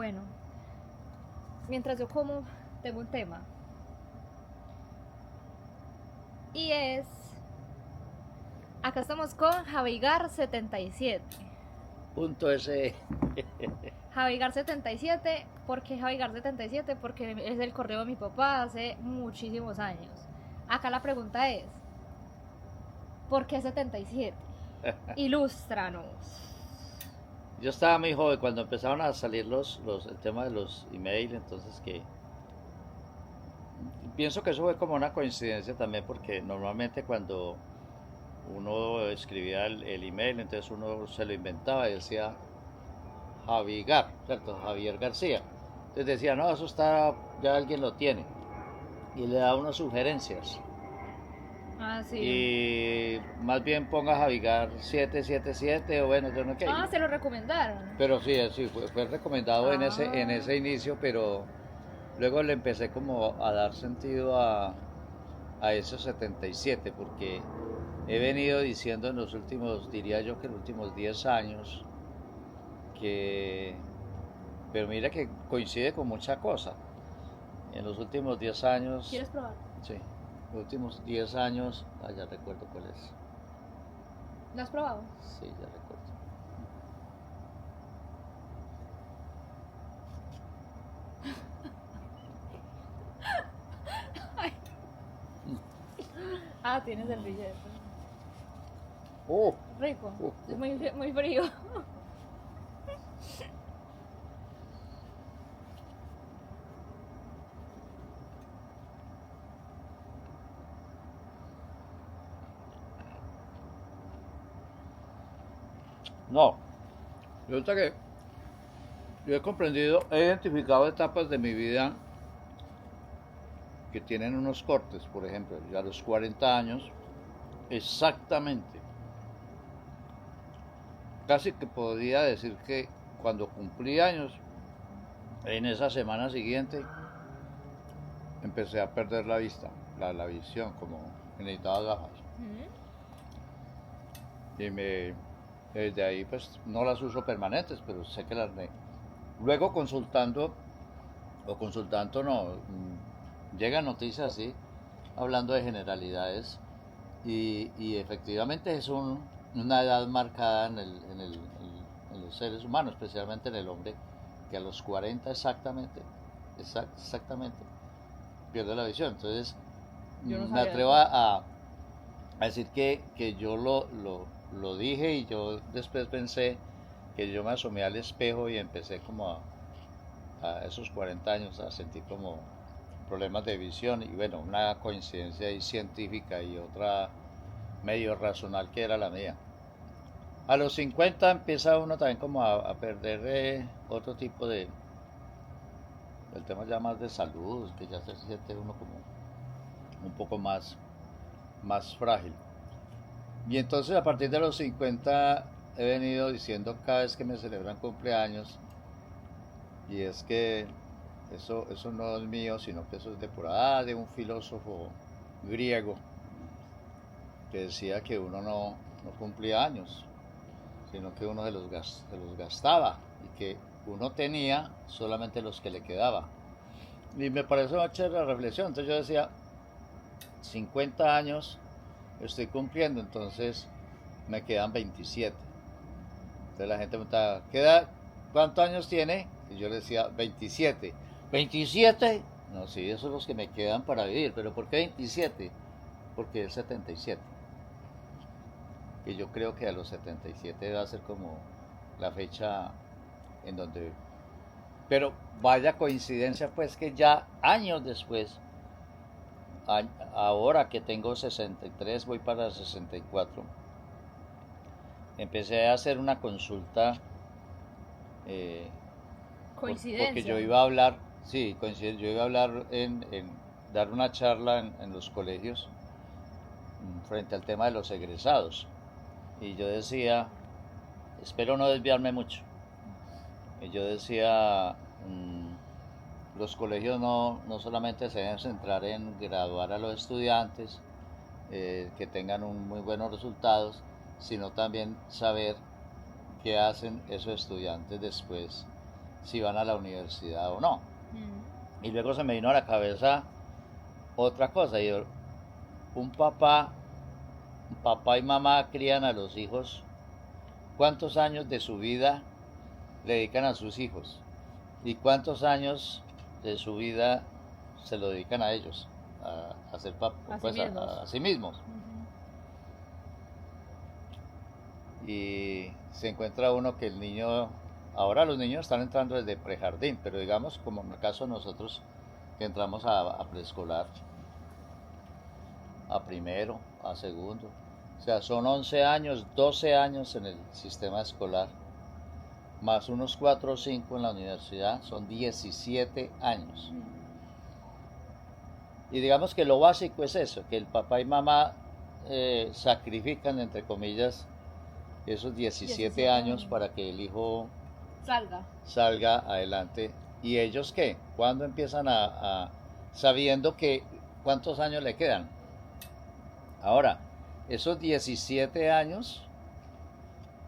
Bueno, mientras yo como, tengo un tema. Y es. Acá estamos con Javigar77. Punto ese. Javigar77, ¿por qué Javigar77? Porque es el correo de mi papá hace muchísimos años. Acá la pregunta es: ¿por qué 77? Ilústranos. Yo estaba muy joven cuando empezaron a salir el tema de los email, entonces que pienso que eso fue como una coincidencia también porque normalmente cuando uno escribía el email, entonces uno se lo inventaba y decía Javigar, ¿cierto? Javier García. Entonces decía, no, eso está, ya alguien lo tiene. Y le da unas sugerencias. Ah, sí. Y más bien ponga Javigar 777 o bueno, yo no sé. Ah, se lo recomendaron. Pero sí, sí, fue recomendado en Ah, ese inicio, pero luego le empecé como a dar sentido a esos 77, porque he venido diciendo en los últimos, diría yo que en los últimos 10 años, que, pero mira que coincide con mucha cosa. En los últimos 10 años, ¿quieres probar? sí, los últimos 10 años, ya recuerdo cuál es, ¿Lo has probado? sí, ya recuerdo. Ah, tienes el billete. Oh, Rico. oh, Es oh. muy frío. No, resulta que yo he comprendido, he identificado etapas de mi vida que tienen unos cortes, por ejemplo, ya a los 40 años, exactamente, casi que podría decir que cuando cumplí años, en esa semana siguiente, empecé a perder la vista, la visión, como que necesitaba gafas. Y desde ahí pues no las uso permanentes, pero sé que las... Luego consultando, o consultando no, llegan noticias así, hablando de generalidades, y efectivamente es una edad marcada en los seres humanos, especialmente en el hombre, que a los 40 exactamente, exactamente, pierde la visión. Entonces, Yo no me sabía atrevo eso. a decir que yo lo dije y yo después pensé que yo me asomé al espejo y empecé como a esos 40 años a sentir como problemas de visión y bueno, una coincidencia ahí científica y otra medio racional que era la mía. A los 50 empieza uno también como a perder otro tipo del tema ya más de salud, que ya se siente uno como un poco más frágil. Y entonces a partir de los 50 he venido diciendo cada vez que me celebran cumpleaños, y es que eso no es mío, sino que eso es de por allá de un filósofo griego que decía que uno no cumplía años, sino que uno se los gastaba y que uno tenía solamente los que le quedaba. Y me pareció una chévere reflexión. Entonces yo decía, 50 años estoy cumpliendo, entonces me quedan 27. Entonces la gente me preguntaba, ¿cuántos años tiene? Y yo le decía, 27. ¿27? No, sí, esos son los que me quedan para vivir. ¿Pero por qué 27? Porque es 77. Y yo creo que a los 77 va a ser como la fecha en donde... Pero vaya coincidencia pues que ya años después, ahora que tengo 63, voy para 64, empecé a hacer una consulta eh, porque yo Coincidencia. iba a hablar, sí, coincide, yo iba a hablar dar una charla en los colegios frente al tema de los egresados. Y yo decía, espero no desviarme mucho, y yo decía, los colegios no solamente se deben centrar en graduar a los estudiantes, que tengan muy buenos resultados, sino también saber qué hacen esos estudiantes después si van a la universidad o no. Mm. Y luego se me vino a la cabeza otra cosa, un papá y mamá crían a los hijos, ¿cuántos años de su vida le dedican a sus hijos? ¿Y cuántos años de su vida se lo dedican a ellos? A ser A sí mismos. a sí mismos. Ujú. Y se encuentra uno que el niño, ahora los niños están entrando desde prejardín, pero digamos como en el caso de nosotros que entramos a preescolar, a primero, a segundo, o sea, son 11 años, 12 años en el sistema escolar, más unos 4 o 5 en la universidad, son 17 años. Y digamos que lo básico es eso, que el papá y mamá sacrifican, entre comillas, esos 17 años para que el hijo salga adelante. ¿Y ellos qué? ¿Cuándo empiezan sabiendo que cuántos años le quedan? Ahora, esos 17 años,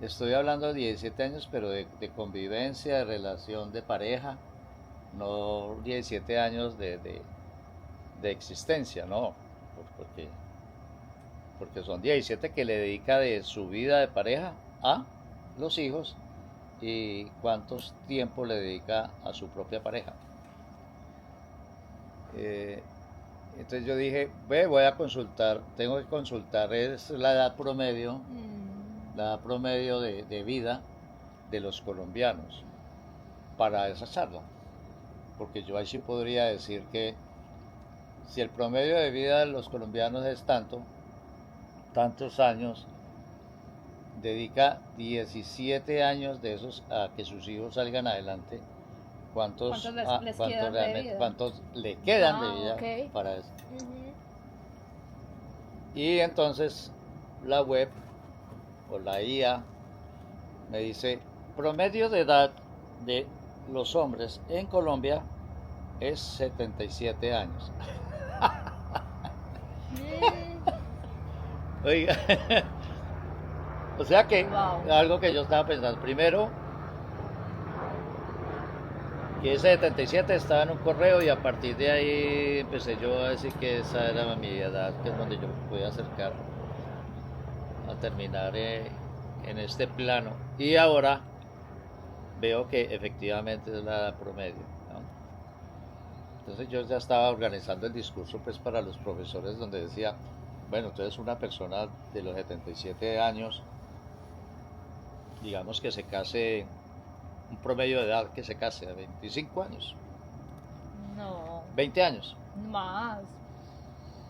estoy hablando de 17 años, pero de convivencia, de relación de pareja, no 17 años de existencia, no, porque son 17 que le dedica de su vida de pareja a los hijos y cuántos tiempo le dedica a su propia pareja. Entonces yo dije, voy a consultar, tengo que consultar, es la edad promedio, la edad promedio de vida de los colombianos para esa charla, porque yo ahí sí podría decir que si el promedio de vida de los colombianos es tantos años, dedica 17 años de esos a que sus hijos salgan adelante, ¿cuántos le quedan de vida para eso? Y entonces la web o la IA me dice, promedio de edad de los hombres en Colombia es 77 años. Oiga, o sea que algo que yo estaba pensando, primero, que ese 77 estaba en un correo y a partir de ahí empecé yo a decir que esa era mi edad, que es donde yo me podía acercar a terminar en este plano. Y ahora veo que efectivamente es la edad promedio, ¿no? Entonces yo ya estaba organizando el discurso pues para los profesores donde decía, bueno, entonces una persona de los 77 años, digamos que se case, un promedio de edad que se case a 25 años. No. 20 años. Más.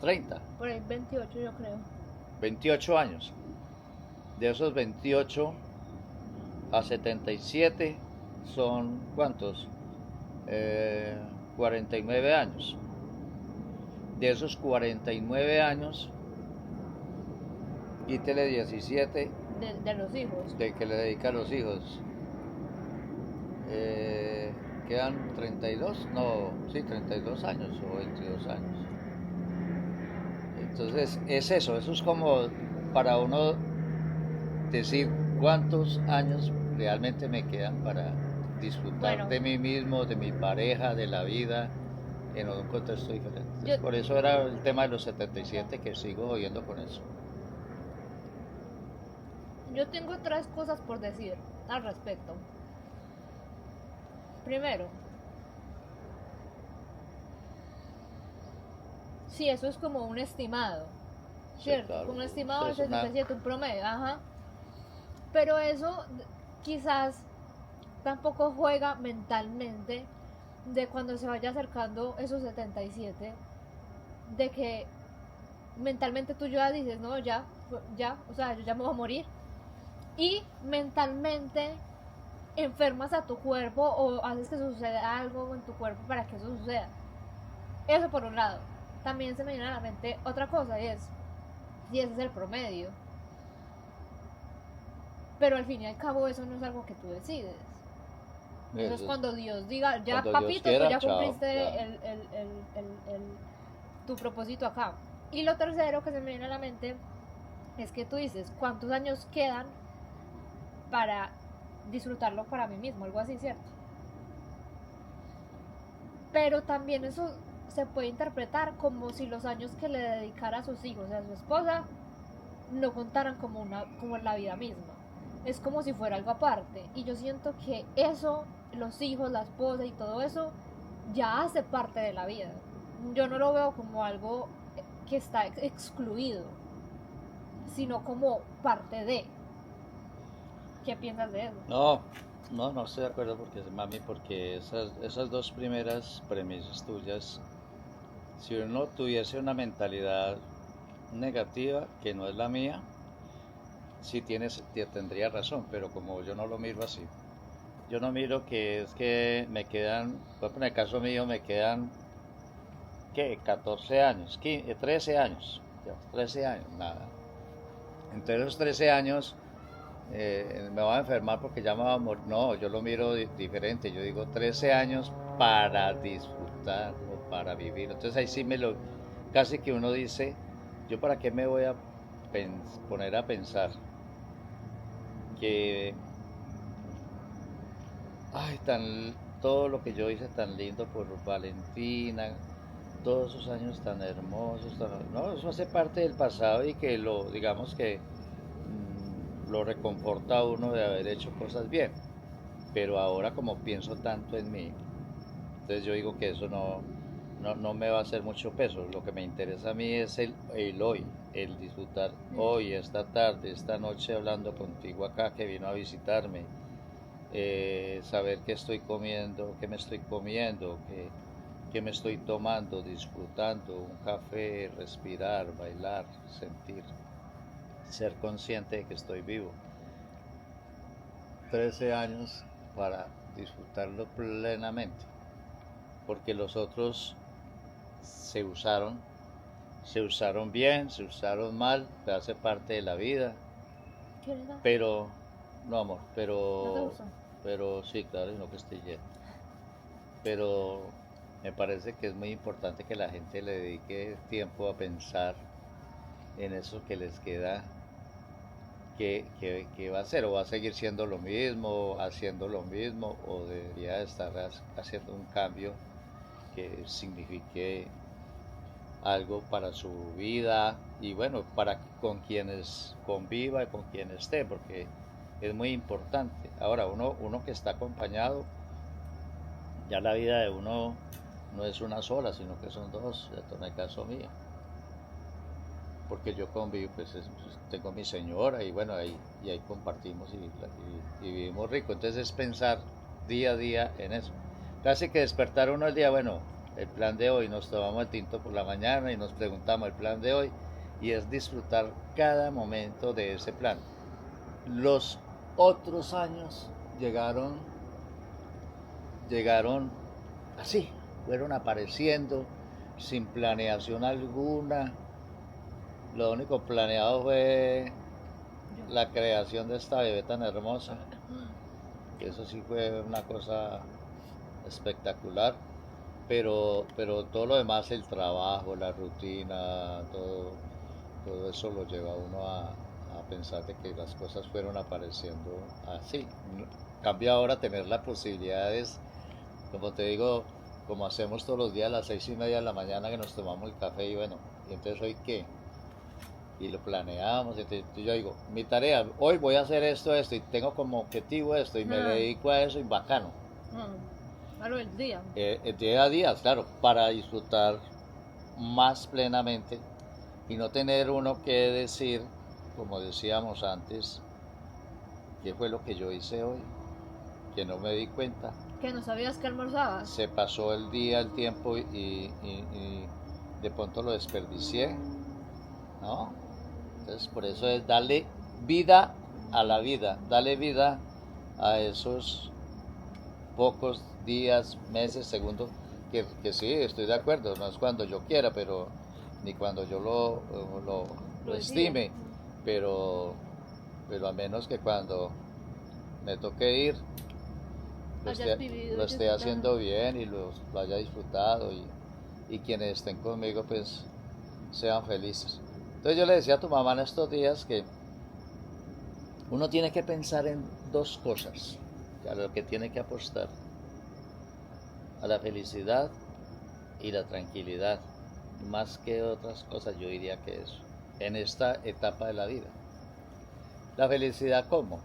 30. Por ahí 28 yo creo. 28 años. De esos 28 a 77 son ¿cuántos? 49 años. De esos 49 años, quítele 17 de los hijos. De que le dedica a los hijos. Quedan 32, no, sí, 32 años o 22 años. Entonces es eso es como para uno decir cuántos años realmente me quedan para disfrutar de mí mismo, de mi pareja, de la vida en un contexto diferente. Por eso era el tema de los 77 que sigo oyendo con eso. Yo tengo 3 cosas por decir al respecto. Primero, sí, eso es como un estimado, ¿cierto? Sí, claro, un estimado de 77, un promedio, ajá. Pero eso quizás tampoco juega mentalmente de cuando se vaya acercando esos 77, de que mentalmente tú ya dices, no, ya, o sea, yo ya me voy a morir. Y mentalmente enfermas a tu cuerpo o haces que suceda algo en tu cuerpo para que eso suceda. Eso por un lado. También se me viene a la mente otra cosa y ese es el promedio. Pero al fin y al cabo eso no es algo que tú decides. Eso es cuando Dios diga, ya papito, quiera, tú ya cumpliste tu propósito acá. Y lo tercero que se me viene a la mente es que tú dices, ¿cuántos años quedan para disfrutarlo para mí mismo? Algo así, ¿cierto? pero también eso se puede interpretar como si los años que le dedicara a sus hijos y a su esposa no contaran como en la vida misma. Es como si fuera algo aparte. Y yo siento que eso, los hijos, la esposa y todo eso, ya hace parte de la vida. Yo no lo veo como algo que está excluido, sino como parte de. ¿Qué piensas de eso? No estoy de acuerdo porque, mami, porque esas dos primeras premisas tuyas, si uno tuviese una mentalidad negativa, que no es la mía, sí tendría razón, pero como yo no lo miro así, yo no miro que es que me quedan, por ejemplo, en el caso mío me quedan, ¿qué? 14 años, 15, 13 años, 13 años, nada. Entre los 13 años me voy a enfermar porque ya me va a morir. No, yo lo miro diferente. Yo digo 13 años para disfrutar o para vivir. Entonces ahí sí casi que uno dice, yo para qué me voy a poner a pensar que, ay, todo lo que yo hice tan lindo por Valentina, todos esos años tan hermosos, no, eso hace parte del pasado y que digamos que lo reconforta a uno de haber hecho cosas bien. Pero ahora como pienso tanto en mí, entonces yo digo que eso no me va a hacer mucho peso. Lo que me interesa a mí es el hoy, el disfrutar hoy, esta tarde, esta noche hablando contigo acá que vino a visitarme, saber qué estoy comiendo, qué me estoy comiendo, qué me estoy tomando, disfrutando, un café, respirar, bailar, sentir, ser consciente de que estoy vivo. 13 años para disfrutarlo plenamente, porque los otros se usaron bien, se usaron mal, pero hace parte de la vida. Pero, no amor, pero sí, claro, y no que estoy lleno. Pero me parece que es muy importante que la gente le dedique tiempo a pensar en eso que les queda, que va a hacer, o va a seguir siendo lo mismo, haciendo lo mismo, o debería estar haciendo un cambio que signifique algo para su vida y bueno, para con quienes conviva y con quienes esté, porque es muy importante. Ahora, uno que está acompañado, ya la vida de uno no es una sola, sino que son dos, en el caso mío. Porque yo convivo, pues tengo mi señora y bueno, ahí compartimos y vivimos rico. Entonces es pensar día a día en eso. Casi que despertar uno el día, bueno, el plan de hoy, nos tomamos el tinto por la mañana y nos preguntamos el plan de hoy y es disfrutar cada momento de ese plan. Los otros años llegaron así, fueron apareciendo sin planeación alguna. Lo único planeado fue la creación de esta bebé tan hermosa. Eso sí fue una cosa espectacular. Pero todo lo demás, el trabajo, la rutina, todo eso lo lleva a uno a pensar de que las cosas fueron apareciendo así. Cambia ahora tener las posibilidades, como te digo, como hacemos todos los días a las 6:30 de la mañana que nos tomamos el café y bueno, ¿y entonces hoy qué? Y lo planeamos, entonces yo digo, mi tarea, hoy voy a hacer esto y tengo como objetivo esto y me dedico a eso y bacano. Claro, el día. El día a día, claro, para disfrutar más plenamente y no tener uno que decir, como decíamos antes, qué fue lo que yo hice hoy, que no me di cuenta. Que no sabías que almorzabas. Se pasó el día, el tiempo y de pronto lo desperdicié, ¿no? Entonces por eso es darle vida a la vida, darle vida a esos pocos días, meses, segundos, que sí, estoy de acuerdo, no es cuando yo quiera, pero ni cuando yo lo estime, pero a menos que cuando me toque ir, lo esté haciendo bien y lo haya disfrutado y quienes estén conmigo pues sean felices. Entonces yo le decía a tu mamá en estos días que uno tiene que pensar en dos cosas, a lo que tiene que apostar: a la felicidad y la tranquilidad. Más que otras cosas, yo diría que eso, en esta etapa de la vida. La felicidad, ¿cómo?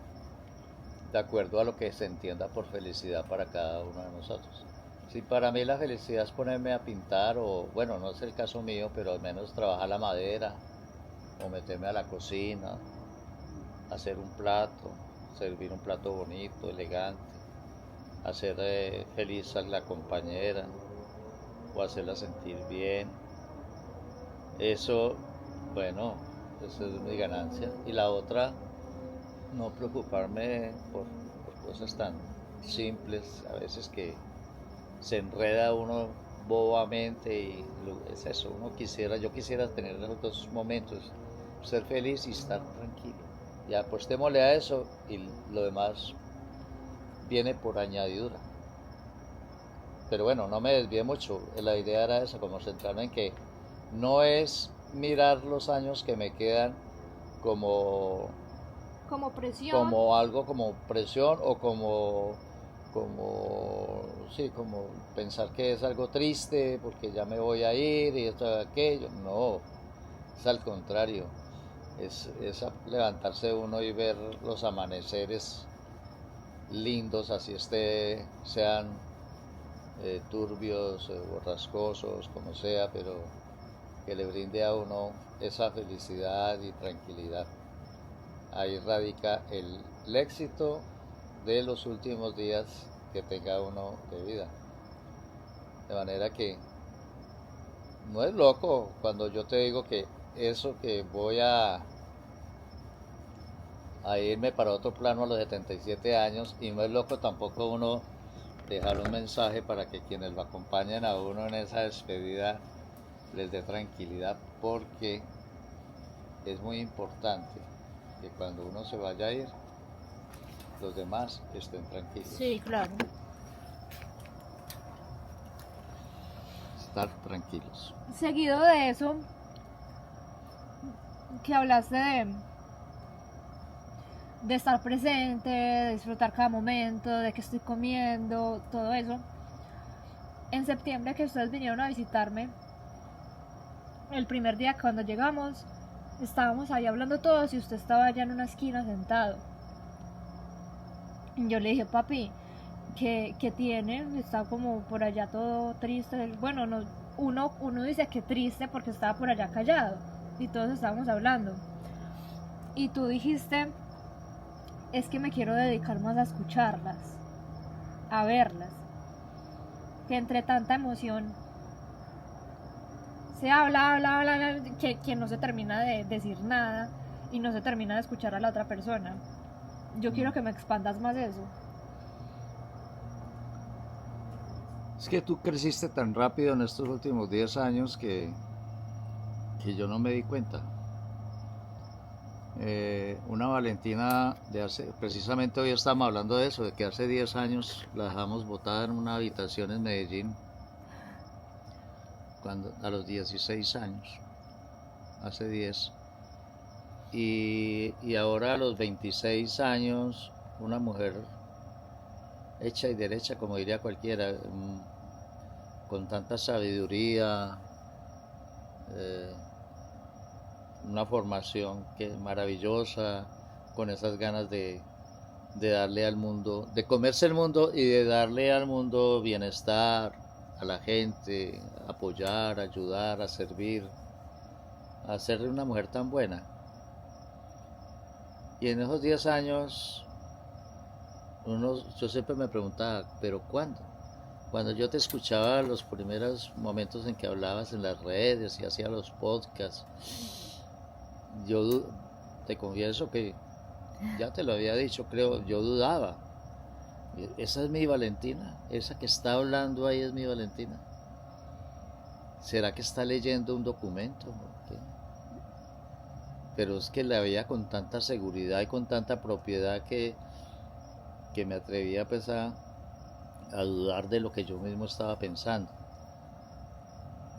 De acuerdo a lo que se entienda por felicidad para cada uno de nosotros. Si para mí la felicidad es ponerme a pintar, o bueno, no es el caso mío, pero al menos trabajar la madera, o meterme a la cocina, hacer un plato, servir un plato bonito, elegante, hacer feliz a la compañera, o hacerla sentir bien. Eso, bueno, eso es mi ganancia. Y la otra, no preocuparme por cosas tan simples, a veces que se enreda uno bobamente y es eso, yo quisiera tener esos dos momentos, ser feliz y estar tranquilo. Ya apostémosle a eso y lo demás viene por añadidura. Pero bueno, no me desvié mucho, la idea era esa, como centrarme en que no es mirar los años que me quedan como presión, como algo como presión o como pensar que es algo triste porque ya me voy a ir y esto y aquello. No, es al contrario, es levantarse uno y ver los amaneceres lindos, así sean turbios, borrascosos, como sea, pero que le brinde a uno esa felicidad y tranquilidad. Ahí radica el éxito de los últimos días que tenga uno de vida. De manera que no es loco cuando yo te digo que eso que voy a irme para otro plano a los 77 años, y no es loco tampoco uno dejar un mensaje para que quienes lo acompañen a uno en esa despedida les dé tranquilidad, porque es muy importante que cuando uno se vaya a ir, los demás estén tranquilos. Sí, claro. Estar tranquilos. Seguido de eso, que hablaste de estar presente, de disfrutar cada momento, de que estoy comiendo, todo eso. En septiembre, que ustedes vinieron a visitarme, el primer día cuando llegamos, estábamos ahí hablando todos y usted estaba allá en una esquina sentado. Y yo le dije, papi, ¿qué tiene? Está como por allá todo triste. Bueno, no, uno dice que triste porque estaba por allá callado y todos estábamos hablando. Y tú dijiste, es que me quiero dedicar más a escucharlas, a verlas, que entre tanta emoción se habla, que no se termina de decir nada y no se termina de escuchar a la otra persona. Yo quiero que me expandas más eso. Es que tú creciste tan rápido en estos últimos 10 años que yo no me di cuenta. Una Valentina de precisamente hoy estamos hablando de eso, de que hace 10 años la dejamos botada en una habitación en Medellín, a los 16 años, hace 10. Y ahora a los 26 años, una mujer hecha y derecha, como diría cualquiera, con tanta sabiduría, una formación maravillosa, con esas ganas de darle al mundo, de comerse el mundo y de darle al mundo bienestar, a la gente, apoyar, ayudar, a servir, a ser una mujer tan buena. Y en esos 10 años, yo siempre me preguntaba, ¿pero cuándo? Cuando yo te escuchaba los primeros momentos en que hablabas en las redes y hacía los podcasts, yo te confieso que ya te lo había dicho, creo, yo dudaba. Esa es mi Valentina, esa que está hablando ahí es mi Valentina. ¿Será que está leyendo un documento? ¿Qué? Pero es que la veía con tanta seguridad y con tanta propiedad que me atrevía pues a dudar de lo que yo mismo estaba pensando.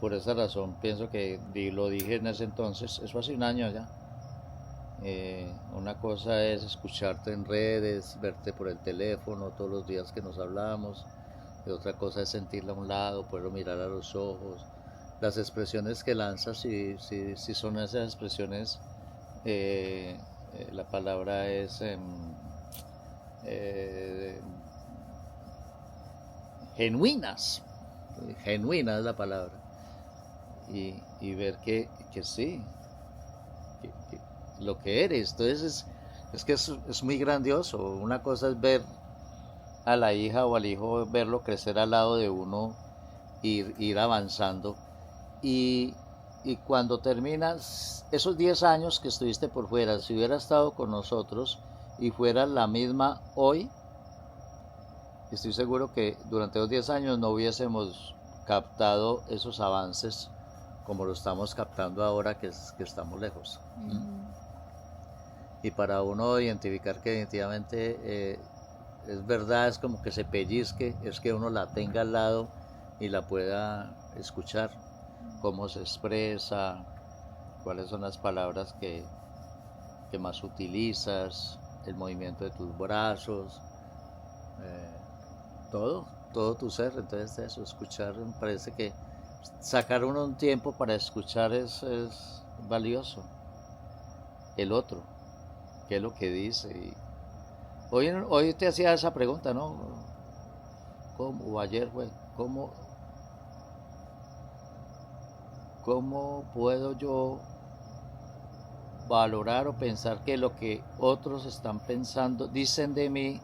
Por esa razón pienso que lo dije en ese entonces, eso hace un año ya. Una cosa es escucharte en redes, verte por el teléfono todos los días que nos hablamos, y otra cosa es sentirla a un lado, poderlo mirar a los ojos. Las expresiones que lanza, si son esas expresiones, la palabra es genuinas, genuina es la palabra, y ver que sí, que lo que eres. Entonces es que es muy grandioso. Una cosa es ver a la hija o al hijo, verlo crecer al lado de uno, ir avanzando, y cuando terminas esos 10 años que estuviste por fuera, si hubiera estado con nosotros y fuera la misma hoy, estoy seguro que durante los 10 años no hubiésemos captado esos avances como lo estamos captando ahora que estamos lejos. Y para uno identificar que definitivamente es verdad, es como que se pellizque, es que uno la tenga al lado y la pueda escuchar, cómo se expresa, cuáles son las palabras que más utilizas, el movimiento de tus brazos, todo tu ser. Entonces eso, escuchar, me parece que sacar uno un tiempo para escuchar es valioso. El otro, qué es lo que dice. Y hoy te hacía esa pregunta, ¿no? O ayer fue, ¿cómo puedo yo valorar o pensar que lo que otros están pensando, dicen de mí,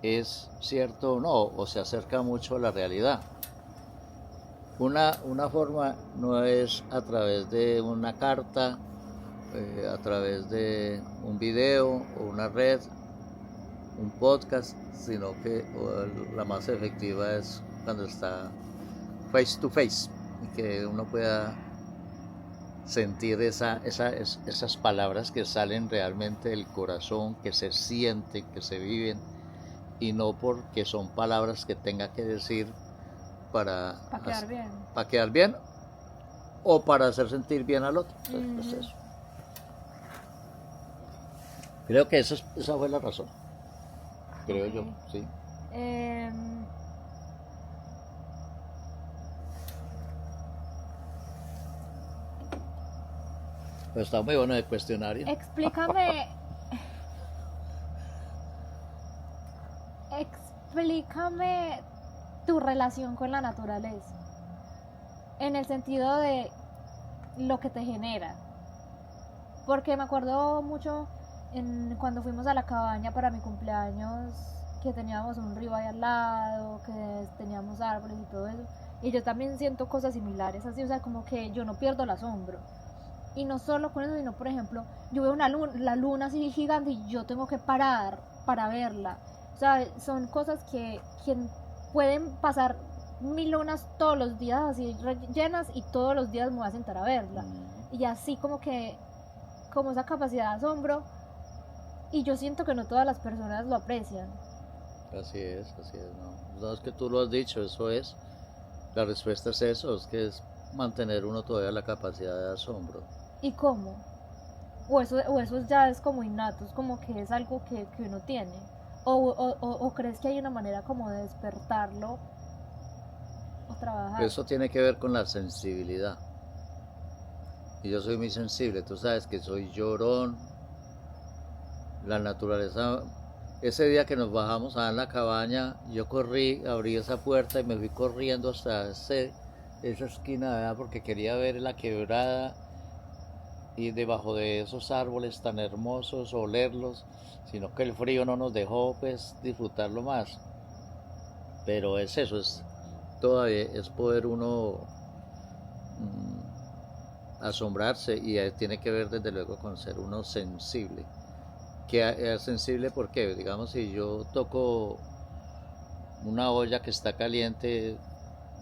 es cierto o no, o se acerca mucho a la realidad? Una forma no es a través de una carta, a través de un video o una red, un podcast, sino que la más efectiva es cuando está face to face y que uno pueda sentir esas palabras que salen realmente del corazón, que se sienten, que se viven, y no porque son palabras que tenga que decir para quedar bien o para hacer sentir bien al otro. Entonces, eso. Creo que esa fue la razón. Creo yo, sí. Pero está muy bueno el cuestionario. Explícame tu relación con la naturaleza, en el sentido de lo que te genera. Porque me acuerdo mucho cuando fuimos a la cabaña para mi cumpleaños, que teníamos un río ahí al lado, que teníamos árboles y todo eso, y yo también siento cosas similares, así, o sea, como que yo no pierdo el asombro. Y no solo con eso, sino, por ejemplo, yo veo la luna así gigante y yo tengo que parar para verla. O sea, son cosas que pueden pasar 1000 lunas todos los días así llenas y todos los días me voy a sentar a verla. Y así como esa capacidad de asombro, y yo siento que no todas las personas lo aprecian. Así es, no es que tú lo has dicho, eso es, la respuesta es eso, es que es mantener uno todavía la capacidad de asombro. ¿Y cómo? O eso ya es como innato, es como que es algo que uno tiene. O crees que hay una manera como de despertarlo o trabajar. Eso tiene que ver con la sensibilidad. Y yo soy muy sensible, tú sabes que soy llorón. La naturaleza, ese día que nos bajamos a la cabaña, yo corrí, abrí esa puerta y me fui corriendo hasta esa esquina, ¿verdad? Porque quería ver la quebrada y debajo de esos árboles tan hermosos, olerlos, sino que el frío no nos dejó pues disfrutarlo más. Pero es eso, todavía es poder uno asombrarse, y tiene que ver desde luego con ser uno sensible. Que es sensible porque, digamos, si yo toco una olla que está caliente,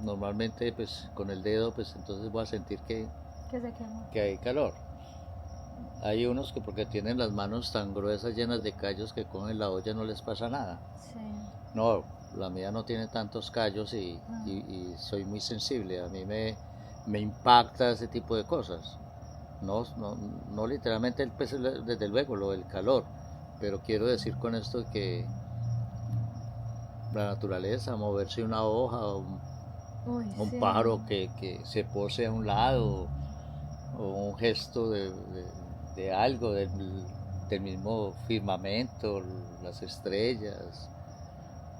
normalmente pues con el dedo, pues entonces voy a sentir que se quema, que hay calor. Hay unos que porque tienen las manos tan gruesas, llenas de callos, que cogen la olla no les pasa nada. Sí. No, la mía no tiene tantos callos y soy muy sensible. A mí me impacta ese tipo de cosas. No literalmente desde luego lo del calor, pero quiero decir con esto que la naturaleza, moverse una hoja, un sí. pájaro que se pose a un lado, o un gesto de algo, del mismo firmamento, las estrellas,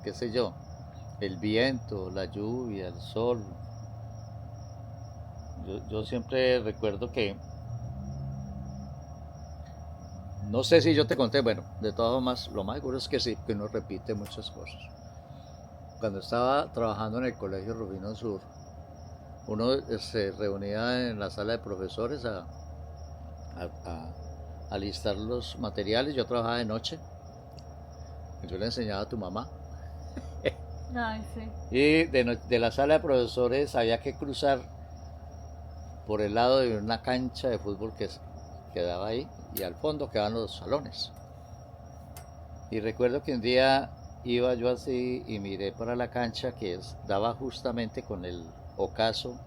qué sé yo, el viento, la lluvia, el sol. Yo siempre recuerdo que, no sé si yo te conté, bueno, de todas formas, lo más seguro es que sí, que uno repite muchas cosas. Cuando estaba trabajando en el Colegio Rufino Sur, uno se reunía en la sala de profesores a listar los materiales. Yo trabajaba de noche, yo le enseñaba a tu mamá. Ay, sí. Y de la sala de profesores había que cruzar por el lado de una cancha de fútbol que quedaba ahí, y al fondo quedaban los salones. Y recuerdo que un día iba yo así y miré para la cancha que daba justamente con el ocaso,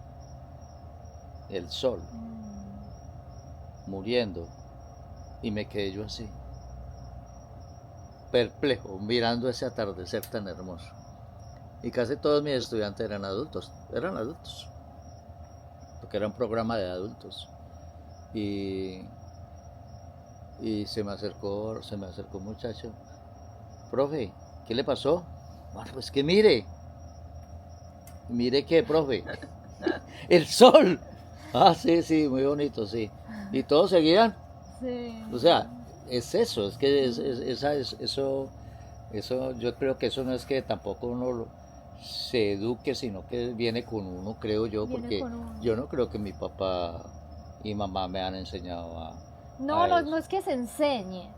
el sol, muriendo, y me quedé yo así, perplejo, mirando ese atardecer tan hermoso. Y casi todos mis estudiantes eran adultos, porque era un programa de adultos. Y se me acercó un muchacho: profe, ¿qué le pasó? Bueno, pues que mire qué, profe, el sol. Ah, sí, sí, muy bonito, sí. Y todos seguían. Sí. O sea, es eso, es que eso, yo creo que eso no es que tampoco uno se eduque, sino que viene con uno, creo yo, porque yo no creo que mi papá y mamá me han enseñado a no, eso. no es que se enseñe,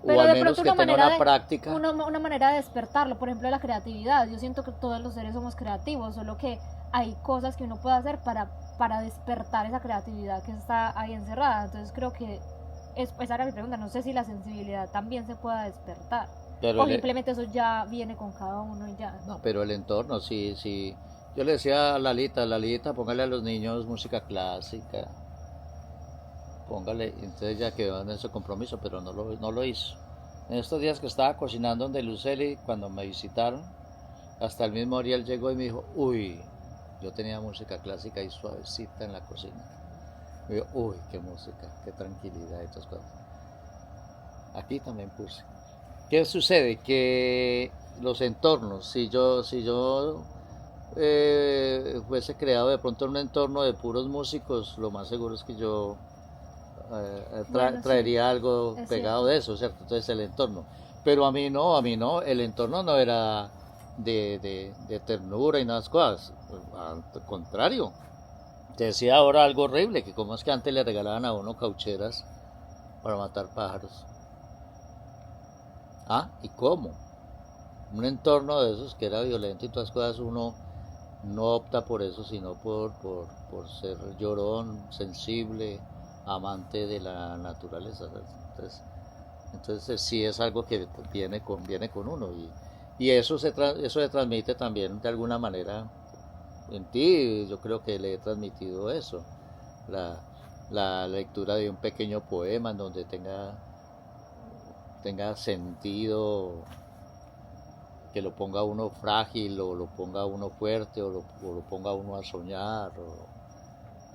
O pero al de menos pronto que tenga una práctica. una manera de despertarlo, por ejemplo, la creatividad. Yo siento que todos los seres somos creativos, solo que hay cosas que uno puede hacer para despertar esa creatividad que está ahí encerrada. Entonces creo que esa era mi pregunta. No sé si la sensibilidad también se pueda despertar. O simplemente eso ya viene con cada uno y ya. No, pero el entorno, sí, sí. Yo le decía a Lalita, póngale a los niños música clásica. Póngale, entonces ya quedó en ese compromiso, pero no lo hizo. En estos días que estaba cocinando donde Luceli, cuando me visitaron, hasta el mismo Ariel llegó y me dijo: uy, yo tenía música clásica y suavecita en la cocina. Me dijo: uy, qué música, qué tranquilidad y todas cosas. Aquí también puse. ¿Qué sucede? Que los entornos, si yo fuese creado de pronto en un entorno de puros músicos, lo más seguro es que yo traería algo pegado de eso, ¿cierto? Entonces el entorno. Pero a mí no, el entorno no era de ternura y nada de cosas. Al contrario, te decía ahora algo horrible, que como es que antes le regalaban a uno caucheras para matar pájaros. Ah, ¿y cómo? Un entorno de esos que era violento y todas cosas, uno no opta por eso, sino por ser llorón, sensible, amante de la naturaleza. Entonces sí es algo que viene con uno, y eso se transmite también de alguna manera en ti. Yo creo que le he transmitido eso, la lectura de un pequeño poema en donde tenga sentido, que lo ponga uno frágil, o lo ponga uno fuerte, o lo ponga uno a soñar.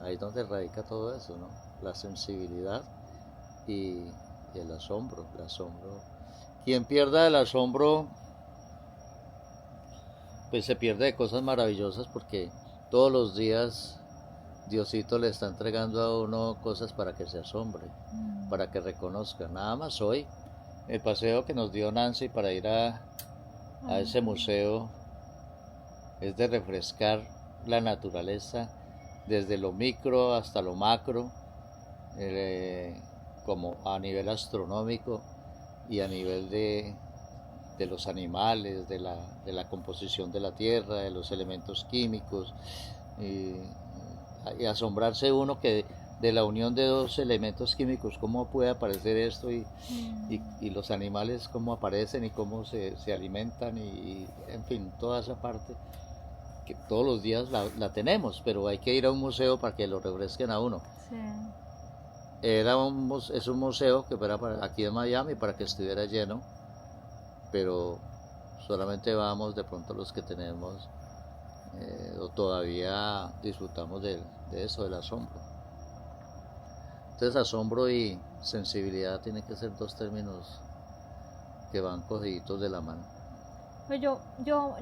Ahí es donde radica todo eso, ¿no? La sensibilidad y el asombro. Quien pierda el asombro, pues se pierde de cosas maravillosas, porque todos los días Diosito le está entregando a uno cosas para que se asombre, para que reconozca. Nada más hoy, el paseo que nos dio Nancy para ir a ese museo es de refrescar la naturaleza desde lo micro hasta lo macro, como a nivel astronómico y a nivel de los animales, de la composición de la tierra, de los elementos químicos, y asombrarse uno que de la unión de dos elementos químicos, cómo puede aparecer esto, y los animales cómo aparecen y cómo se alimentan, y en fin, toda esa parte que todos los días la tenemos, pero hay que ir a un museo para que lo refresquen a uno. Sí. Es un museo que era aquí en Miami para que estuviera lleno, pero solamente vamos de pronto los que tenemos o todavía disfrutamos de eso, del asombro. Entonces asombro y sensibilidad tienen que ser dos términos que van cogiditos de la mano. Pues yo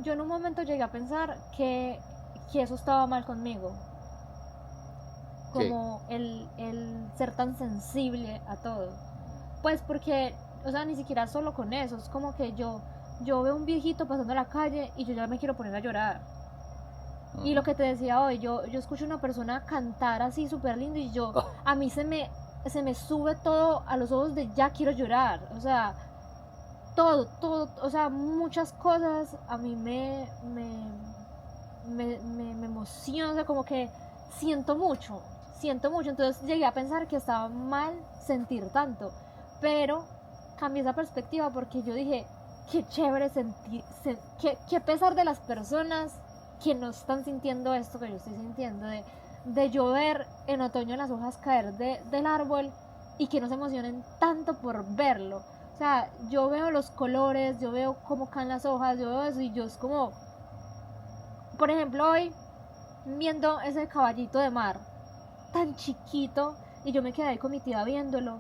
en un momento llegué a pensar que eso estaba mal conmigo. Como el ser tan sensible a todo. Pues porque, o sea, ni siquiera solo con eso. Es como que yo veo un viejito pasando la calle y yo ya me quiero poner a llorar. Y lo que te decía hoy, yo escucho a una persona cantar así súper lindo y a mí se me sube todo a los ojos de ya quiero llorar. O sea, todo, o sea, muchas cosas a mí me emociona, o sea, como que siento mucho, entonces llegué a pensar que estaba mal sentir tanto, pero cambié esa perspectiva porque yo dije, qué chévere sentir, qué pesar de las personas que no están sintiendo esto que yo estoy sintiendo, de llover en otoño las hojas caer del árbol y que no se emocionen tanto por verlo. O sea, yo veo los colores, yo veo cómo caen las hojas, yo veo eso y yo es como, por ejemplo, hoy viendo ese caballito de mar tan chiquito y yo me quedé ahí con mi tía viéndolo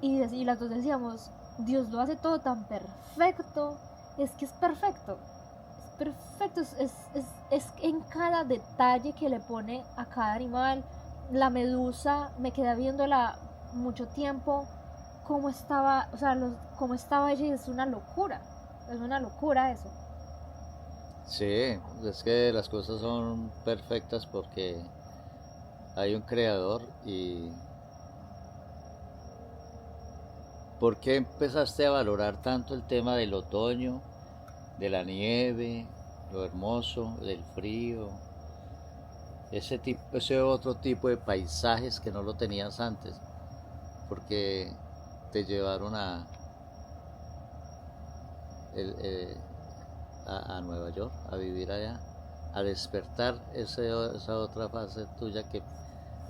y las dos decíamos, Dios lo hace todo tan perfecto, es que es perfecto, es en cada detalle que le pone a cada animal. La medusa, me quedé viéndola mucho tiempo, cómo estaba, o sea, cómo estaba ella, y es una locura eso. Sí, es que las cosas son perfectas porque hay un creador. Y ¿por qué empezaste a valorar tanto el tema del otoño, de la nieve, lo hermoso, del frío, ese otro tipo de paisajes que no lo tenías antes? Porque te llevaron a Nueva York, a vivir allá, a despertar esa otra fase tuya que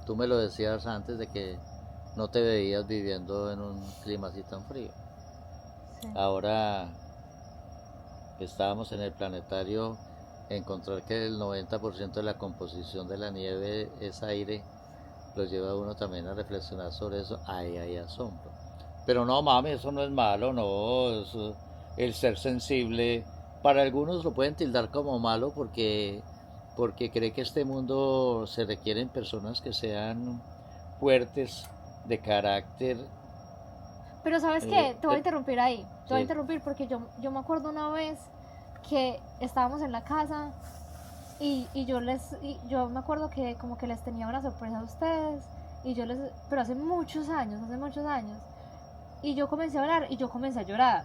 tú me lo decías antes de que no te veías viviendo en un clima así tan frío. Sí. Ahora estábamos en el planetario, encontrar que el 90% de la composición de la nieve es aire, lo lleva a uno también a reflexionar sobre eso. Hay asombro. Pero no mames, eso no es malo, no. Eso, el ser sensible, para algunos lo pueden tildar como malo porque cree que este mundo se requieren personas que sean fuertes, de carácter. Pero ¿sabes qué? Te voy a interrumpir ahí. Te voy a interrumpir porque yo me acuerdo una vez que estábamos en la casa y yo me acuerdo que como que les tenía una sorpresa a ustedes pero hace muchos años, y yo comencé a hablar y yo comencé a llorar.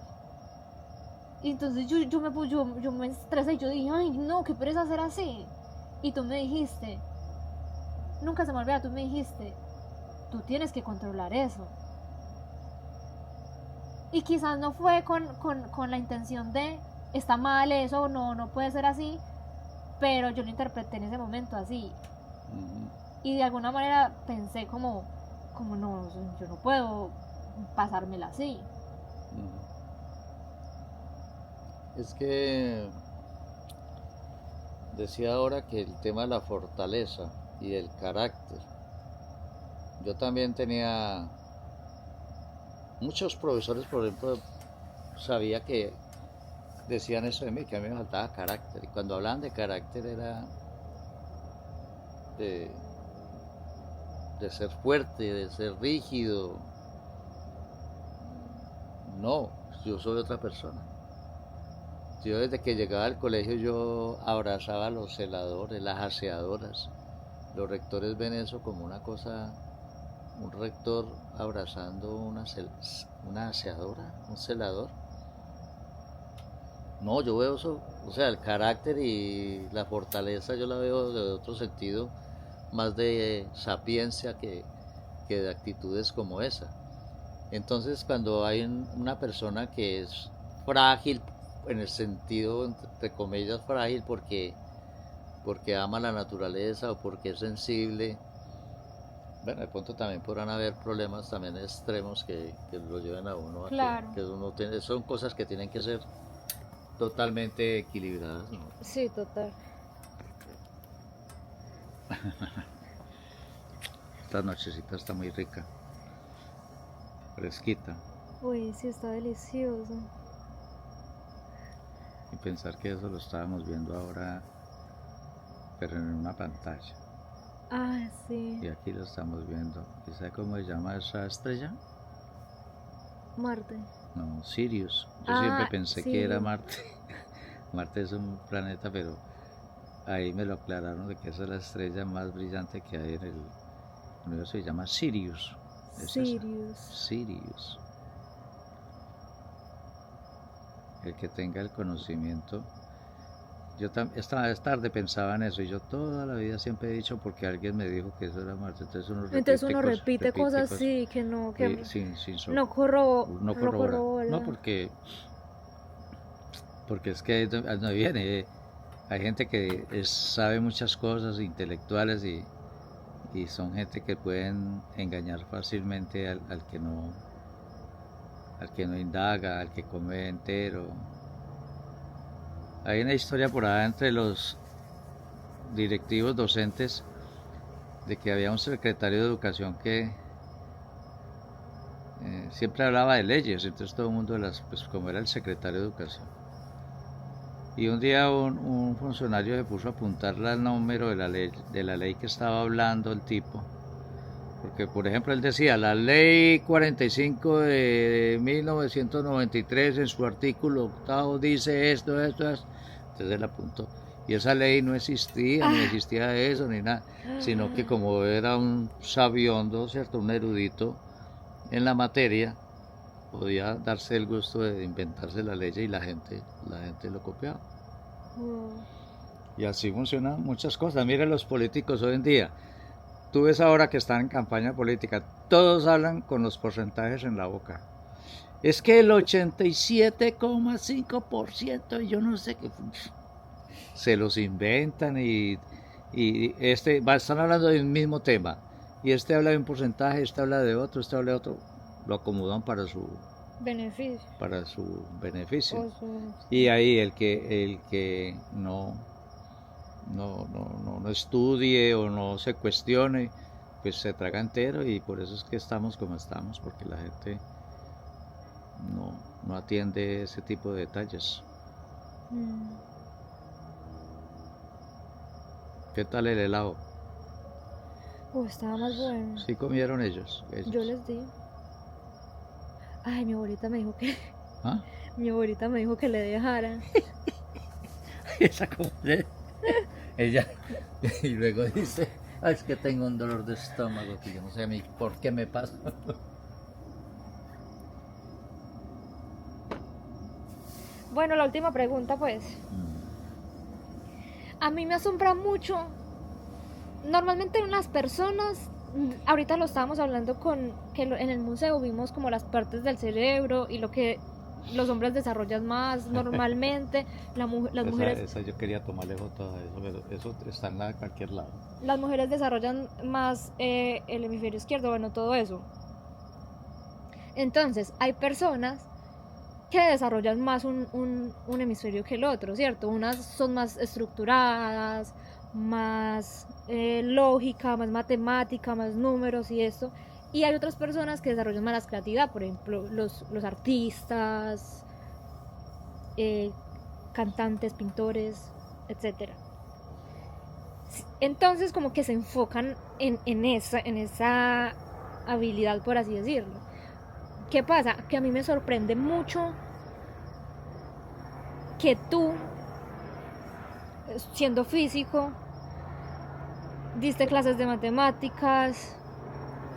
Y entonces yo me estresé y yo dije, ay no, qué pereza hacer así. Y tú me dijiste, nunca se me olvida, tú me dijiste, tú tienes que controlar eso. Y quizás no fue con la intención de, está mal eso, no puede ser así, pero yo lo interpreté en ese momento así. Y de alguna manera pensé como no, yo no puedo pasármela así. Es que decía ahora que el tema de la fortaleza y del carácter. Yo también tenía muchos profesores, por ejemplo, sabía que decían eso de mí, que a mí me faltaba carácter. Y cuando hablaban de carácter era de ser fuerte, de ser rígido. No, yo soy otra persona. Yo desde que llegaba al colegio yo abrazaba a los celadores, las aseadoras. Los rectores ven eso como una cosa, un rector abrazando una aseadora, un celador. No, yo veo eso, o sea, el carácter y la fortaleza yo la veo de otro sentido, más de sapiencia que de actitudes como esa. Entonces cuando hay una persona que es frágil, en el sentido, entre comillas, frágil porque ama la naturaleza o porque es sensible, bueno, de pronto también podrán haber problemas también extremos que lo lleven a uno a claro. que uno tiene, son cosas que tienen que ser totalmente equilibradas, ¿no? Sí, total. Esta nochecita está muy rica, fresquita. Uy, sí, está delicioso. Y pensar que eso lo estábamos viendo ahora, pero en una pantalla. Ah, sí. Y aquí lo estamos viendo. ¿Y sabe cómo se llama esa estrella? Marte. No, Sirius. Yo siempre pensé que era Sirius. Marte. Marte es un planeta, pero ahí me lo aclararon de que esa es la estrella más brillante que hay en el universo. Se llama Sirius. ¿Es Sirius. esa? Sirius. El que tenga el conocimiento. Yo esta tarde pensaba en eso y yo toda la vida siempre he dicho porque alguien me dijo que eso era Marte. Entonces uno repite cosas así que no, que no corrobora. No, porque es que no viene. Hay gente que sabe muchas cosas intelectuales y son gente que pueden engañar fácilmente al que no indaga, al que come entero. Hay una historia por ahí entre los directivos docentes de que había un secretario de educación que siempre hablaba de leyes, entonces todo el mundo pues como era el secretario de educación. Y un día un funcionario se puso a apuntarle al número de la ley que estaba hablando el tipo. Porque, por ejemplo, él decía, la ley 45 de 1993 en su artículo 8 dice esto. Entonces él apuntó. Y esa ley no existía, ni existía eso, ni nada. Sino que como era un sabiondo, ¿cierto? Un erudito en la materia, podía darse el gusto de inventarse la ley y la gente lo copiaba. Y así funcionan muchas cosas. Miren los políticos hoy en día. Tú ves ahora que están en campaña política, todos hablan con los porcentajes en la boca. Es que el 87,5% y yo no sé qué. Se los inventan y están hablando del mismo tema. Y este habla de un porcentaje, este habla de otro, este habla de otro. Lo acomodan para su beneficio. Y ahí el que no estudie o no se cuestione, pues se traga entero y por eso es que estamos como estamos, porque la gente no atiende ese tipo de detalles. ¿Qué tal el helado? Estaba más bueno. ¿Sí comieron ellos? Yo les di. Ay, mi abuelita me dijo que... ¿Ah? Mi abuelita me dijo que le dejara. Esa como ella y luego dice, es que tengo un dolor de estómago que yo no sé a mí por qué me pasa. Bueno, la última pregunta pues. A mí me asombra mucho. Normalmente las personas, ahorita lo estábamos hablando en el museo vimos como las partes del cerebro y lo que los hombres desarrollan más normalmente, las mujeres... Esa yo quería tomarle foto a eso, pero eso está en cualquier lado. Las mujeres desarrollan más el hemisferio izquierdo, bueno, todo eso. Entonces, hay personas que desarrollan más un hemisferio que el otro, ¿cierto? Unas son más estructuradas, más lógica, más matemática, más números y esto. Y hay otras personas que desarrollan más la creatividad, por ejemplo, los artistas, cantantes, pintores, etc. Entonces como que se enfocan en esa habilidad, por así decirlo. ¿Qué pasa? Que a mí me sorprende mucho que tú, siendo físico, diste clases de matemáticas,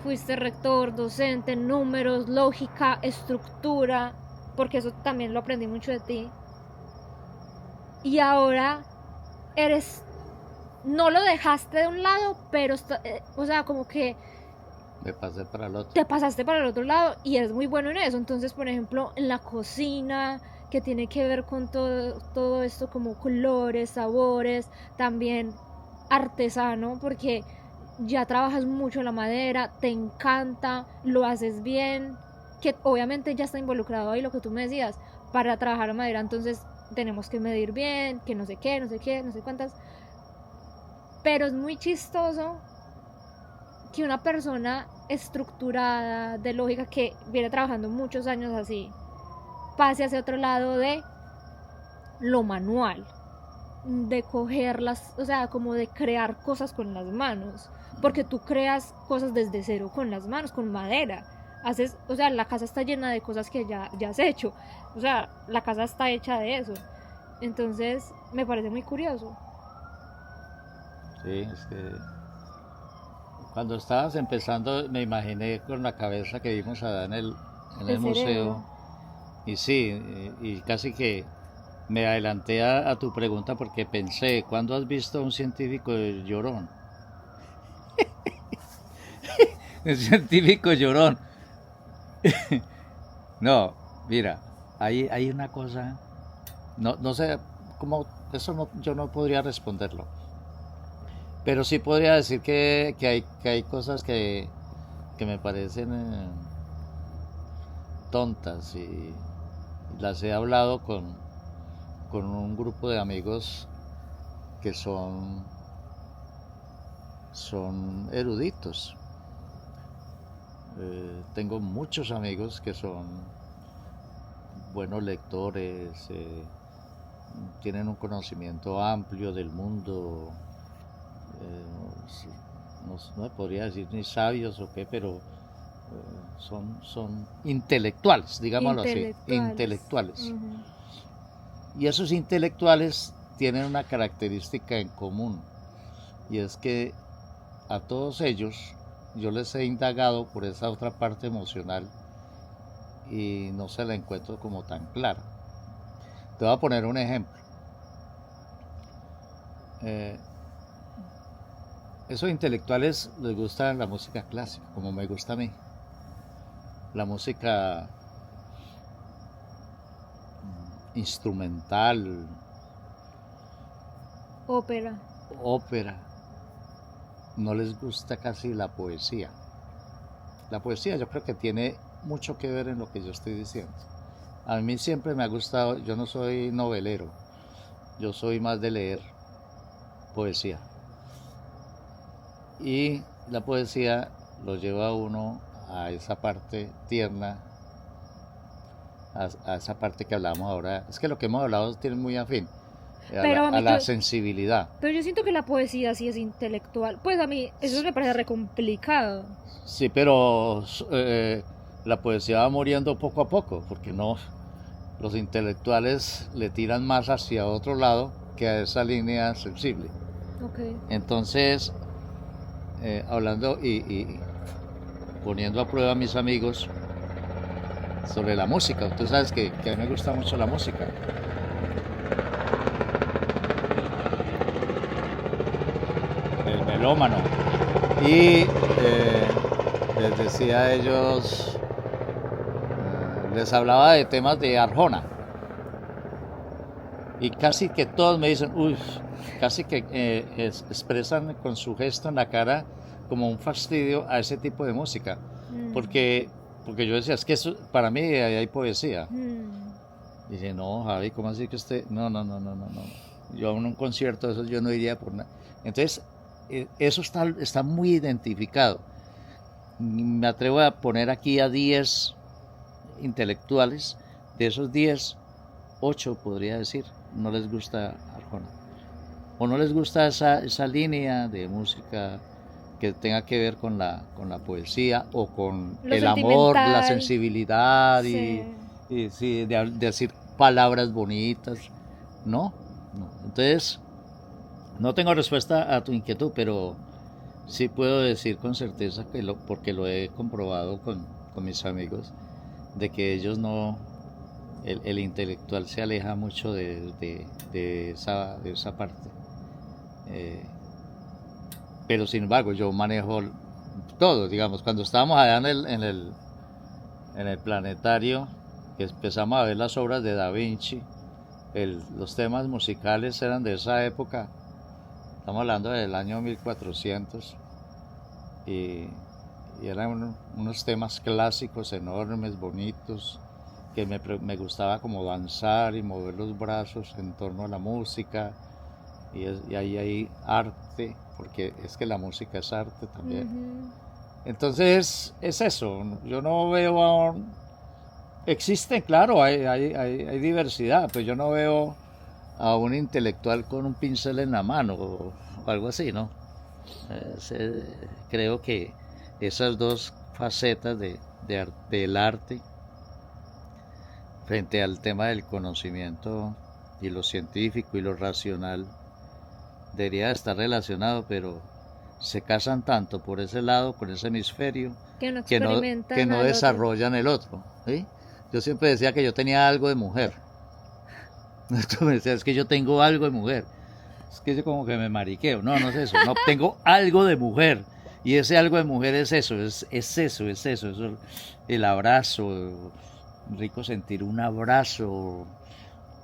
fuiste rector, docente, números, lógica, estructura, porque eso también lo aprendí mucho de ti. Y ahora no lo dejaste de un lado, pero o sea, como que me pasé para el otro. Te pasaste para el otro lado y eres muy bueno en eso. Entonces, por ejemplo, en la cocina, que tiene que ver con todo esto como colores, sabores, también artesano, porque ya trabajas mucho la madera, te encanta, lo haces bien, que obviamente ya está involucrado ahí lo que tú me decías, para trabajar la madera, entonces tenemos que medir bien, que no sé qué, no sé qué, no sé cuántas. Pero es muy chistoso que una persona estructurada, de lógica, que viene trabajando muchos años así, pase hacia otro lado de lo manual, de cogerlas, o sea, como de crear cosas con las manos, porque tú creas cosas desde cero con las manos, con madera. Haces, o sea, la casa está llena de cosas que ya has hecho, o sea, la casa está hecha de eso. Entonces, me parece muy curioso. Sí, es que cuando estabas empezando me imaginé con la cabeza que vimos allá en el El museo cerebro. y sí, y casi que me adelanté a tu pregunta porque pensé, ¿cuándo has visto a un científico llorón? Un científico llorón. No, mira, hay una cosa, no sé cómo, eso no, yo no podría responderlo, pero sí podría decir que hay cosas que me parecen tontas y las he hablado con un grupo de amigos que son eruditos. Tengo muchos amigos que son buenos lectores, tienen un conocimiento amplio del mundo, no me podría decir ni sabios o qué, pero son intelectuales, digámoslo así, Intelectuales. intelectuales. Uh-huh. Y esos intelectuales tienen una característica en común, y es que a todos ellos yo les he indagado por esa otra parte emocional y no se la encuentro como tan clara. Te voy a poner un ejemplo. Eh, Esos intelectuales les gusta la música clásica, como me gusta a mí. La música instrumental, Ópera. ópera. No les gusta casi la poesía. La poesía yo creo que tiene mucho que ver en lo que yo estoy diciendo. A mí siempre me ha gustado, yo no soy novelero, yo soy más de leer poesía. Y la poesía lo lleva a uno a esa parte tierna, a esa parte que hablamos ahora. Es que lo que hemos hablado tiene muy afín, Pero a a mí, la sensibilidad. pero yo siento que la poesía sí es intelectual. Pues a mí eso me parece re complicado. Sí, pero la poesía va muriendo poco a poco, porque no, los intelectuales le tiran más hacia otro lado que a esa línea sensible. Okay. Entonces, hablando y poniendo a prueba a mis amigos sobre la música, tú sabes que a mí me gusta mucho la música. El melómano. Y les decía a ellos, les hablaba de temas de Arjona. Y casi que todos me dicen, uy, casi que expresan con su gesto en la cara como un fastidio a ese tipo de música. Porque yo decía, es que eso, para mí hay poesía. Dice, no, Javi, ¿cómo así que usted? No. Yo a un concierto de esos yo no iría por nada. Entonces, eso está muy identificado. Me atrevo a poner aquí a 10 intelectuales. De esos 10, 8 podría decir, no les gusta Arjona. O no les gusta esa línea de música que tenga que ver con la poesía o con Lo el amor, la sentimental. sensibilidad Sí. y sí, de decir palabras bonitas. No. Entonces, no tengo respuesta a tu inquietud, pero sí puedo decir con certeza que porque lo he comprobado con mis amigos, de que ellos no, el intelectual se aleja mucho de esa parte. Pero sin embargo, yo manejo todo, digamos, cuando estábamos allá en el planetario, que empezamos a ver las obras de Da Vinci, los temas musicales eran de esa época, estamos hablando del año 1400, y eran unos temas clásicos enormes, bonitos, que me gustaba como danzar y mover los brazos en torno a la música, y ahí hay arte, porque es que la música es arte también. Entonces es eso, yo no veo, existen, claro, hay diversidad, pero yo no veo a un intelectual con un pincel en la mano o algo así, ¿no? Creo que esas dos facetas del arte frente al tema del conocimiento y lo científico y lo racional debería estar relacionado, pero se casan tanto por ese lado, con ese hemisferio, que no desarrollan el otro. ¿Sí? Yo siempre decía que yo tenía algo de mujer. Tú me decías, es que yo tengo algo de mujer. Es que yo como que me mariqueo. No, no es eso. No, tengo algo de mujer. Y ese algo de mujer es eso, es eso. El abrazo, rico sentir un abrazo,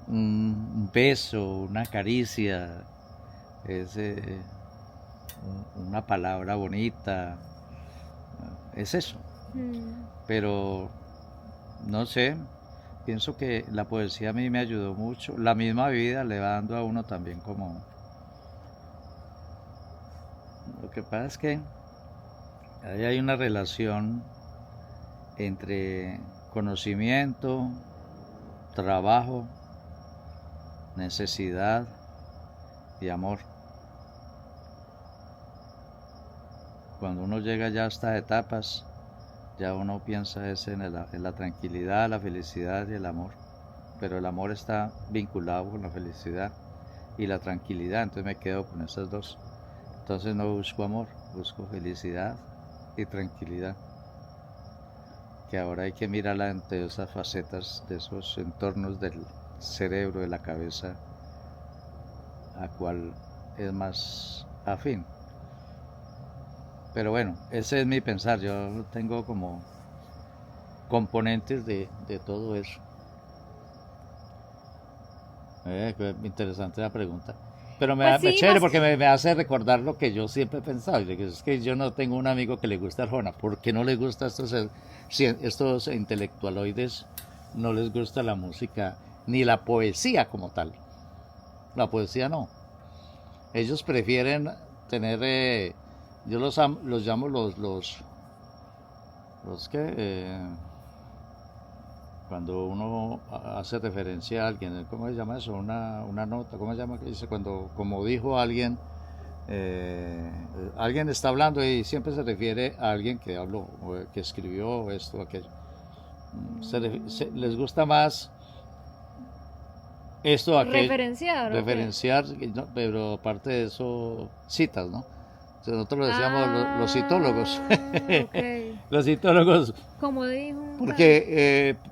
un beso, una caricia, una palabra bonita, es eso. Pero no sé, pienso que la poesía a mí me ayudó mucho. La misma vida le va dando a uno también como... Lo que pasa es que ahí hay una relación entre conocimiento, trabajo, necesidad y amor. Cuando uno llega ya a estas etapas, ya uno piensa en la tranquilidad, la felicidad y el amor. Pero el amor está vinculado con la felicidad y la tranquilidad, entonces me quedo con esas dos. Entonces no busco amor, busco felicidad y tranquilidad. Que ahora hay que mirarla entre esas facetas, de esos entornos del cerebro, de la cabeza, a cuál es más afín. Pero bueno, ese es mi pensar. Yo tengo como componentes de todo eso. Qué interesante la pregunta. Pero me chévere porque me hace recordar lo que yo siempre he pensado. Es que yo no tengo un amigo que le guste Arjona. ¿Por qué no le gusta estos intelectualoides? No les gusta la música ni la poesía como tal. La poesía no. Ellos prefieren tener... yo los llamo los que... cuando uno hace referencia a alguien, ¿cómo se llama eso? Una nota, ¿cómo se llama? Que dice cuando, como dijo alguien, alguien está hablando y siempre se refiere a alguien que habló, o que escribió esto o aquello. Les gusta más esto o aquello. Referenciar, no, pero aparte de eso, citas, ¿no? Nosotros lo decíamos los citólogos. Okay. Los citólogos. Como dijo.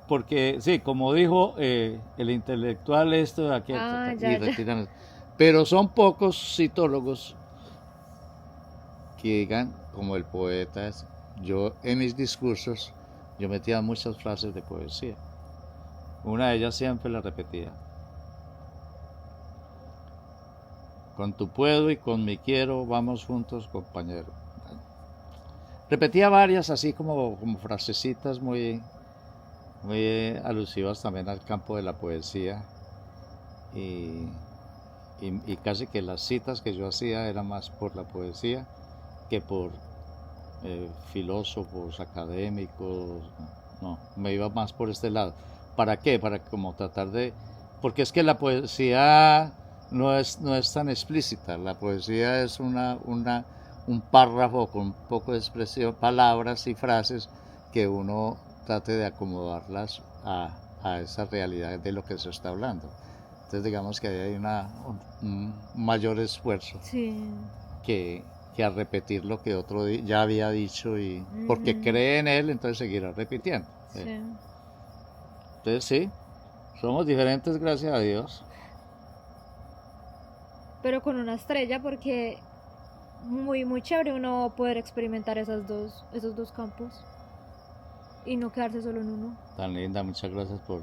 Porque sí, como dijo el intelectual esto de aquí. Ya. Pero son pocos citólogos que digan, como el poeta, yo en mis discursos, yo metía muchas frases de poesía. Una de ellas siempre la repetía. Con tu puedo y con mi quiero, vamos juntos, compañero. Repetía varias así como frasecitas muy alusivas también al campo de la poesía. Y casi que las citas que yo hacía eran más por la poesía que por filósofos, académicos. No, me iba más por este lado. ¿Para qué? Para como tratar de... Porque es que la poesía... No es tan explícita. La poesía es un párrafo con un poco de expresión, palabras y frases que uno trate de acomodarlas a esa realidad de lo que se está hablando. Entonces digamos que hay un mayor esfuerzo que a repetir lo que otro ya había dicho y porque cree en él, entonces seguirá repitiendo. Entonces sí, somos diferentes, gracias a Dios. Pero con una estrella, porque muy chévere uno poder experimentar esos dos campos y no quedarse solo en uno. Tan linda, muchas gracias por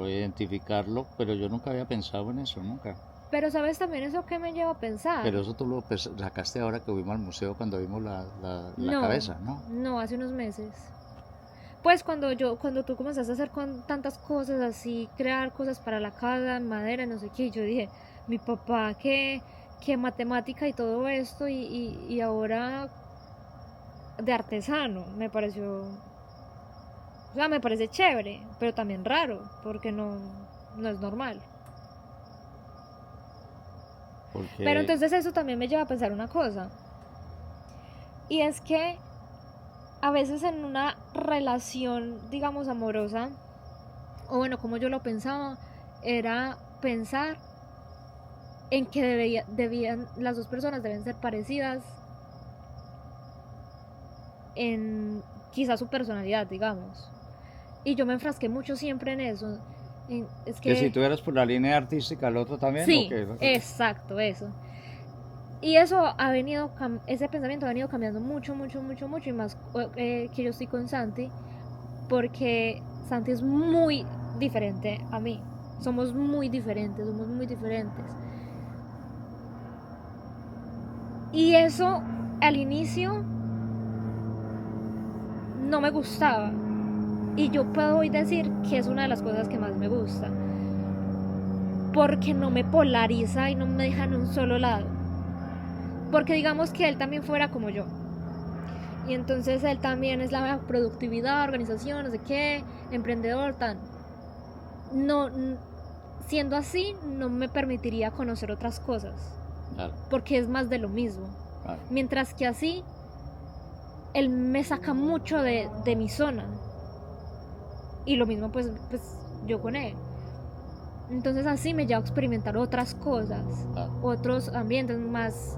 identificarlo, pero yo nunca había pensado en eso, nunca. Pero sabes también eso que me lleva a pensar. Pero eso tú lo sacaste ahora que fuimos al museo cuando vimos la cabeza, ¿no? No, hace unos meses. pues cuando tú comenzaste a hacer con tantas cosas así, crear cosas para la casa, madera, no sé qué, yo dije, mi papá que matemática y todo esto y ahora de artesano, me pareció, o sea, me parece chévere, pero también raro, porque no es normal. Porque... Pero entonces eso también me lleva a pensar una cosa, y es que a veces en una relación, digamos, amorosa, o bueno, como yo lo pensaba, era pensar en que las dos personas deben ser parecidas en quizás su personalidad, digamos. Y yo me enfrasqué mucho siempre en eso. Es que si tú eras por la línea artística, el otro también. Sí, exacto, eso. Y eso ese pensamiento ha venido cambiando mucho, y más que yo estoy con Santi, porque Santi es muy diferente a mí. Somos muy diferentes. Y eso al inicio no me gustaba. Y yo puedo hoy decir que es una de las cosas que más me gusta. Porque no me polariza y no me deja en un solo lado. Porque digamos que él también fuera como yo. Y entonces él también es la productividad, organización, no sé qué, emprendedor, tan. No, siendo así, no me permitiría conocer otras cosas. Claro. Porque es más de lo mismo. Claro. Mientras que así, él me saca mucho de mi zona. Y lo mismo pues yo con él. Entonces así me lleva a experimentar otras cosas. Claro. Otros ambientes más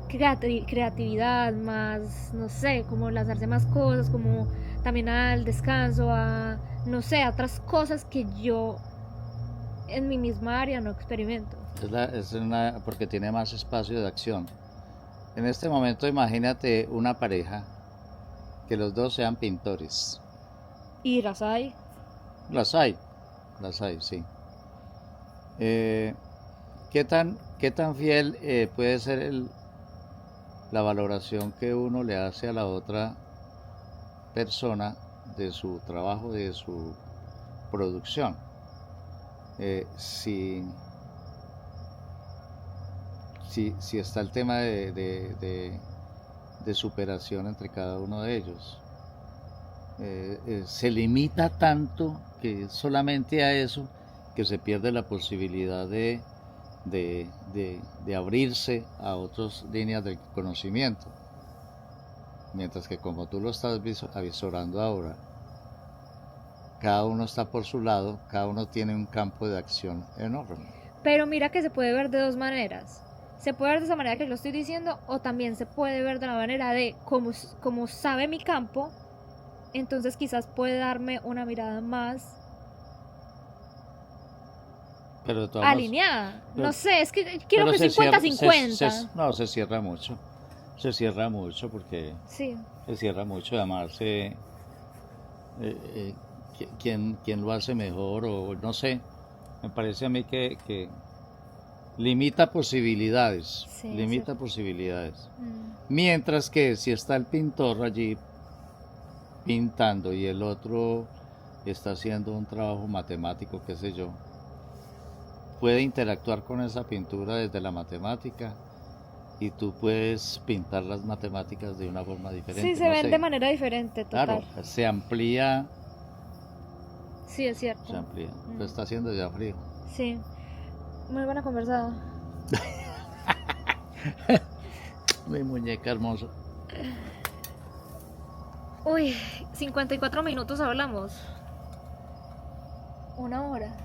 creatividad, más, no sé, como lanzarse más cosas, como también al descanso, a, no sé, a otras cosas que yo en mi misma área no experimento. Porque tiene más espacio de acción. En este momento imagínate una pareja que los dos sean pintores. ¿Y las hay? Las hay, sí. ¿Qué tan fiel puede ser la valoración que uno le hace a la otra persona de su trabajo, de su producción? Si está el tema de superación entre cada uno de ellos. Se limita tanto que solamente a eso que se pierde la posibilidad de abrirse a otras líneas del conocimiento. Mientras que como tú lo estás avisorando ahora, cada uno está por su lado, cada uno tiene un campo de acción enorme. Pero mira que se puede ver de dos maneras. Se puede ver de esa manera que lo estoy diciendo, o también se puede ver de la manera de como sabe mi campo, entonces quizás puede darme una mirada más alineada. No sé, es que quiero que 50-50. No, se cierra mucho. Se cierra mucho porque... Sí. Se cierra mucho, además ¿quién lo hace mejor? O no sé, me parece a mí que limita posibilidades. Sí, limita posibilidades. Mientras que si está el pintor allí pintando y el otro está haciendo un trabajo matemático, qué sé yo, puede interactuar con esa pintura desde la matemática y tú puedes pintar las matemáticas de una forma diferente. Sí, se ven de manera diferente, total. Claro, se amplía. Sí, es cierto. Se amplía. Lo está haciendo ya frío. Sí. Muy buena conversada. Mi muñeca hermosa. Uy, 54 minutos hablamos. 1 hora.